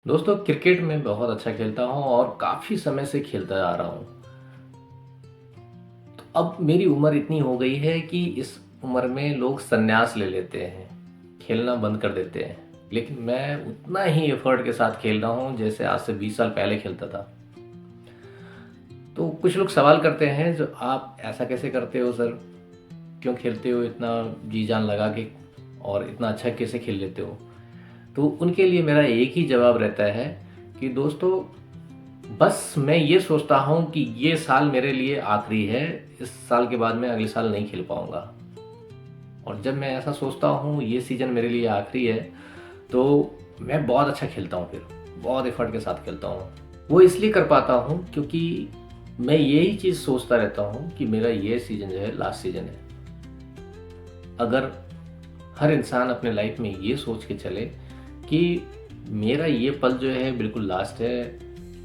दोस्तों, क्रिकेट मैं बहुत अच्छा खेलता हूँ और काफ़ी समय से खेलता आ रहा हूँ। तो अब मेरी उम्र इतनी हो गई है कि इस उम्र में लोग संन्यास ले लेते हैं, खेलना बंद कर देते हैं। लेकिन मैं उतना ही एफर्ट के साथ खेल रहा हूँ जैसे आज से 20 साल पहले खेलता था। तो कुछ लोग सवाल करते हैं, जो आप ऐसा कैसे करते हो सर? क्यों खेलते हो इतना जी जान लगा के, और इतना अच्छा कैसे खेल लेते हो? तो उनके लिए मेरा एक ही जवाब रहता है कि दोस्तों, बस मैं ये सोचता हूँ कि ये साल मेरे लिए आखिरी है। इस साल के बाद मैं अगले साल नहीं खेल पाऊँगा। और जब मैं ऐसा सोचता हूँ ये सीज़न मेरे लिए आखिरी है, तो मैं बहुत अच्छा खेलता हूँ, फिर बहुत एफर्ट के साथ खेलता हूँ। वो इसलिए कर पाता हूँ क्योंकि मैं यही चीज़ सोचता रहता हूँ कि मेरा ये सीज़न जो है लास्ट सीज़न है। अगर हर इंसान अपने लाइफ में ये सोच के चले कि मेरा ये पल जो है बिल्कुल लास्ट है,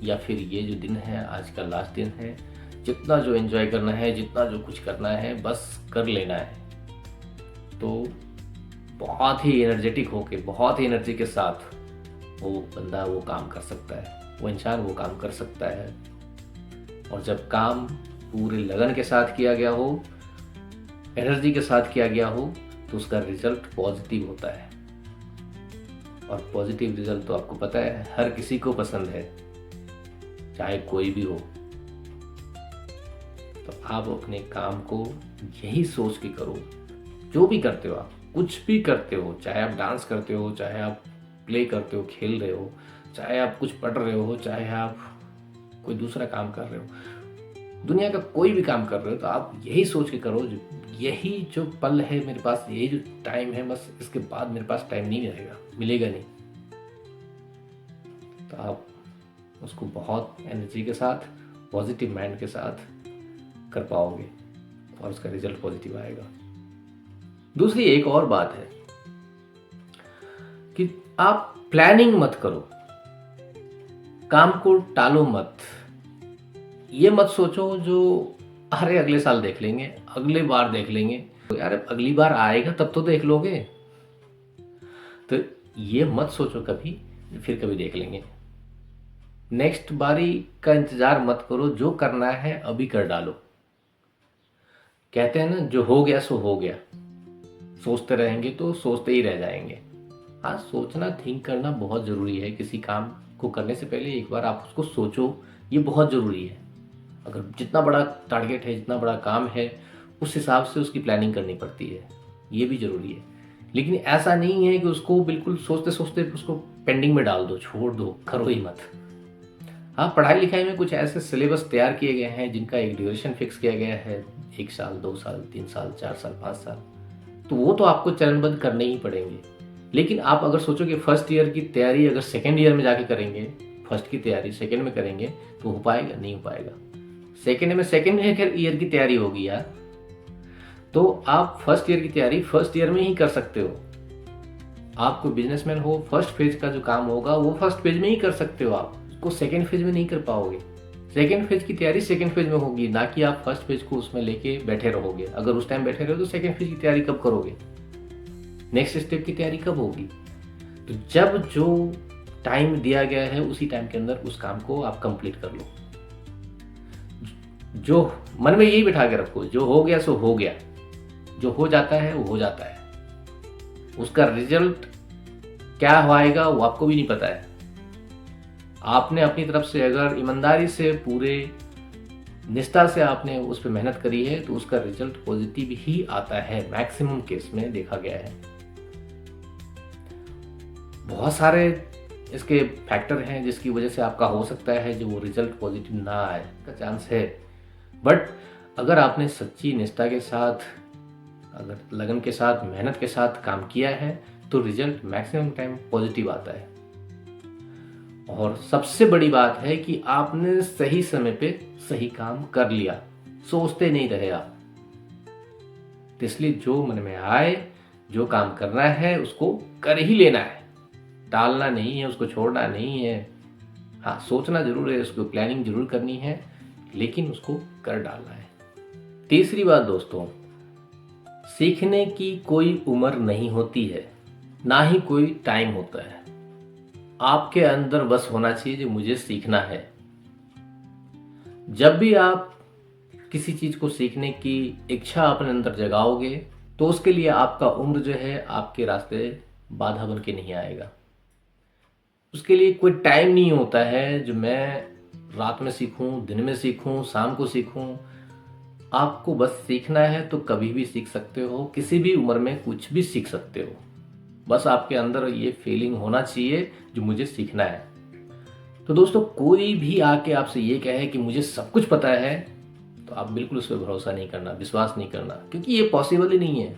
या फिर ये जो दिन है आज का लास्ट दिन है, जितना जो एंजॉय करना है, जितना जो कुछ करना है बस कर लेना है, तो बहुत ही एनर्जेटिक होके, बहुत ही एनर्जी के साथ वो बंदा वो काम कर सकता है, वो इंसान वो काम कर सकता है। और जब काम पूरे लगन के साथ किया गया हो, एनर्जी के साथ किया गया हो, तो उसका रिजल्ट पॉजिटिव होता है। और पॉजिटिव रिजल्ट तो आपको पता है हर किसी को पसंद है, चाहे कोई भी हो। तो आप अपने काम को यही सोच के करो। जो भी करते हो, आप कुछ भी करते हो, चाहे आप डांस करते हो, चाहे आप प्ले करते हो, खेल रहे हो, चाहे आप कुछ पढ़ रहे हो, चाहे आप कोई दूसरा काम कर रहे हो, दुनिया का कोई भी काम कर रहे हो, तो आप यही सोच के करो, यही जो पल है मेरे पास, यही जो टाइम है, बस इसके बाद मेरे पास टाइम नहीं रहेगा, मिलेगा नहीं। तो आप उसको बहुत एनर्जी के साथ, पॉजिटिव माइंड के साथ कर पाओगे और उसका रिजल्ट पॉजिटिव आएगा। दूसरी एक और बात है कि आप प्लानिंग मत करो, काम को टालो मत। ये मत सोचो जो अरे अगले साल देख लेंगे, अगले बार देख लेंगे, तो यार अगली बार आएगा तब तो देख लोगे। तो ये मत सोचो कभी फिर कभी देख लेंगे। नेक्स्ट बारी का इंतजार मत करो, जो करना है अभी कर डालो। कहते हैं ना, जो हो गया सो हो गया। सोचते रहेंगे तो सोचते ही रह जाएंगे। हाँ, सोचना, थिंक करना बहुत ज़रूरी है। किसी काम को करने से पहले एक बार आप उसको सोचो, ये बहुत ज़रूरी है। अगर जितना बड़ा टारगेट है, जितना बड़ा काम है, उस हिसाब से उसकी प्लानिंग करनी पड़ती है, ये भी ज़रूरी है। लेकिन ऐसा नहीं है कि उसको बिल्कुल सोचते सोचते उसको पेंडिंग में डाल दो, छोड़ दो, करो ही मत। हाँ, पढ़ाई लिखाई में कुछ ऐसे सिलेबस तैयार किए गए हैं जिनका एक ड्यूरेशन फिक्स किया गया है, 1 साल, 2 साल, 3 साल, 4 साल, 5 साल, तो वो तो आपको चरणबद्ध करने ही पड़ेंगे। लेकिन आप अगर सोचो कि फर्स्ट ईयर की तैयारी अगर सेकेंड ईयर में जाके करेंगे, फर्स्ट की तैयारी सेकेंड में करेंगे, तो हो पाएगा? नहीं हो पाएगा। सेकेंड में सेकेंड ईयर की तैयारी होगी यार, तो आप फर्स्ट ईयर की तैयारी फर्स्ट ईयर में ही कर सकते हो। आप कोई बिजनेसमैन हो, फर्स्ट फेज का जो काम होगा वो फर्स्ट फेज में ही कर सकते हो, आप उसको सेकेंड फेज में नहीं कर पाओगे। सेकेंड फेज की तैयारी सेकेंड फेज में होगी, ना कि आप फर्स्ट फेज को उसमें लेके बैठे रहोगे। अगर उस टाइम बैठे रहो तो सेकेंड फेज की तैयारी कब करोगे? नेक्स्ट स्टेप की तैयारी कब होगी? तो जब जो टाइम दिया गया है उसी टाइम के अंदर उस काम को आप कंप्लीट कर लो। जो मन में यही बिठा के रखो, जो हो गया सो हो गया, जो हो जाता है वो हो जाता है। उसका रिजल्ट क्या आएगा वो आपको भी नहीं पता है। आपने अपनी तरफ से अगर ईमानदारी से, पूरे निष्ठा से आपने उस पर मेहनत करी है, तो उसका रिजल्ट पॉजिटिव ही आता है। मैक्सिमम केस में देखा गया है। बहुत सारे इसके फैक्टर हैं जिसकी वजह से आपका हो सकता है जो वो रिजल्ट पॉजिटिव ना आए का चांस है। बट अगर आपने सच्ची निष्ठा के साथ, अगर लगन के साथ, मेहनत के साथ काम किया है, तो रिजल्ट मैक्सिमम टाइम पॉजिटिव आता है। और सबसे बड़ी बात है कि आपने सही समय पे सही काम कर लिया, सोचते नहीं रहे आप। तो इसलिए जो मन में आए, जो काम करना है उसको कर ही लेना है, टालना नहीं है, उसको छोड़ना नहीं है। हाँ, सोचना जरूर है, उसको प्लानिंग जरूर करनी है, लेकिन उसको कर डालना है। तीसरी बात दोस्तों, सीखने की कोई उम्र नहीं होती है, ना ही कोई टाइम होता है। आपके अंदर बस होना चाहिए जो मुझे सीखना है। जब भी आप किसी चीज़ को सीखने की इच्छा अपने अंदर जगाओगे तो उसके लिए आपका उम्र जो है आपके रास्ते बाधा बन के नहीं आएगा। उसके लिए कोई टाइम नहीं होता है जो मैं रात में सीखूं, दिन में सीखूं, शाम को सीखूं। आपको बस सीखना है तो कभी भी सीख सकते हो, किसी भी उम्र में कुछ भी सीख सकते हो। बस आपके अंदर ये फीलिंग होना चाहिए जो मुझे सीखना है। तो दोस्तों, कोई भी आके आपसे ये कहे कि मुझे सब कुछ पता है तो आप बिल्कुल उस पर भरोसा नहीं करना, विश्वास नहीं करना, क्योंकि ये पॉसिबल ही नहीं है।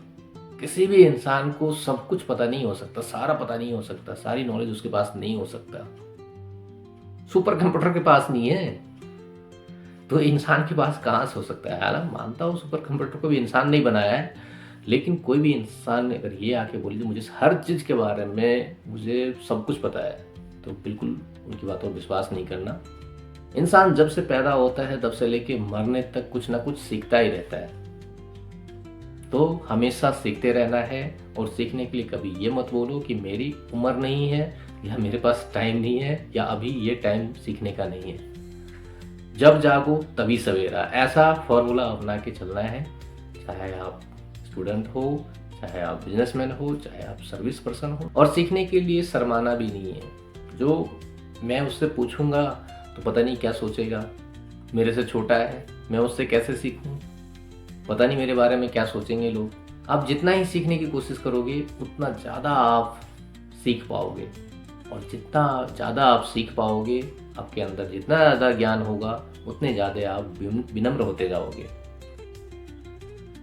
किसी भी इंसान को सब कुछ पता नहीं हो सकता, सारा पता नहीं हो सकता, सारी नॉलेज उसके पास नहीं हो सकता। सुपर कंप्यूटर के पास नहीं है तो इंसान के पास कहाँ से हो सकता है। हालांकि मानता हूँ सुपर कंप्यूटर को भी इंसान नहीं बनाया है, लेकिन कोई भी इंसान अगर ये आके बोले कि मुझे हर चीज़ के बारे में मुझे सब कुछ पता है, तो बिल्कुल उनकी बातों पर विश्वास नहीं करना। इंसान जब से पैदा होता है तब से लेके मरने तक कुछ ना कुछ सीखता ही रहता है। तो हमेशा सीखते रहना है, और सीखने के लिए कभी ये मत बोलो कि मेरी उम्र नहीं है या मेरे पास टाइम नहीं है या अभी ये टाइम सीखने का नहीं है। जब जागो तभी सवेरा, ऐसा फॉर्मूला अपना के चलना है। चाहे आप स्टूडेंट हो, चाहे आप बिजनेसमैन हो, चाहे आप सर्विस पर्सन हो। और सीखने के लिए शर्माना भी नहीं है। जो मैं उससे पूछूंगा तो पता नहीं क्या सोचेगा, मेरे से छोटा है, मैं उससे कैसे सीखूं, पता नहीं मेरे बारे में क्या सोचेंगे लोग। आप जितना ही सीखने की कोशिश करोगे उतना ज़्यादा आप सीख पाओगे, और जितना ज़्यादा आप सीख पाओगे, आपके अंदर जितना ज़्यादा ज्ञान होगा उतने ज़्यादा आप विनम्र होते जाओगे।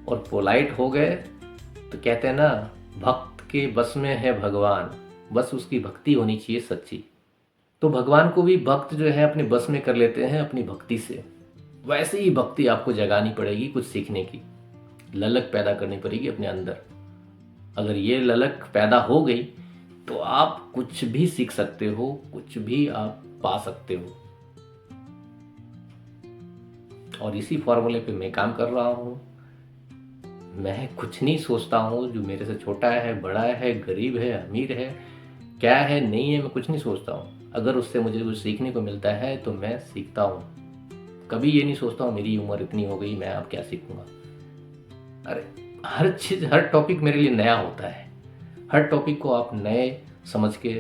और पोलाइट हो गए तो कहते हैं ना, भक्त के बस में है भगवान, बस उसकी भक्ति होनी चाहिए सच्ची। तो भगवान को भी भक्त जो है अपने बस में कर लेते हैं अपनी भक्ति से। वैसे ही भक्ति आपको जगानी पड़ेगी, कुछ सीखने की ललक पैदा करनी पड़ेगी अपने अंदर। अगर ये ललक पैदा हो गई तो आप कुछ भी सीख सकते हो, कुछ भी आप पा सकते हो। और इसी फॉर्मूले पे मैं काम कर रहा हूँ। मैं कुछ नहीं सोचता हूँ जो मेरे से छोटा है, बड़ा है, गरीब है, अमीर है, क्या है, नहीं है, मैं कुछ नहीं सोचता हूँ। अगर उससे मुझे कुछ सीखने को मिलता है तो मैं सीखता हूँ। कभी ये नहीं सोचता हूँ मेरी उम्र इतनी हो गई, मैं अब क्या सीखूंगा। अरे हर चीज़, हर टॉपिक मेरे लिए नया होता है। हर टॉपिक को आप नए समझ के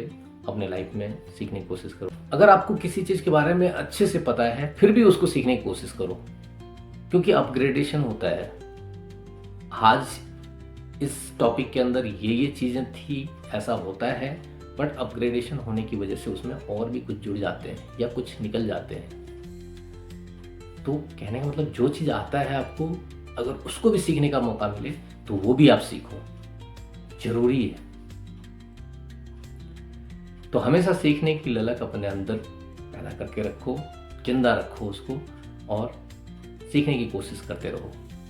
अपने लाइफ में सीखने की कोशिश करो। अगर आपको किसी चीज़ के बारे में अच्छे से पता है फिर भी उसको सीखने की कोशिश करो, क्योंकि अपग्रेडेशन होता है। आज इस टॉपिक के अंदर ये चीज़ें थी, ऐसा होता है, बट अपग्रेडेशन होने की वजह से उसमें और भी कुछ जुड़ जाते हैं या कुछ निकल जाते हैं। तो कहने का मतलब, जो चीज़ आता है आपको, अगर उसको भी सीखने का मौका मिले तो वो भी आप सीखो, जरूरी है। तो हमेशा सीखने की ललक अपने अंदर पैदा करके रखो, जिंदा रखो उसको, और सीखने की कोशिश करते रहो।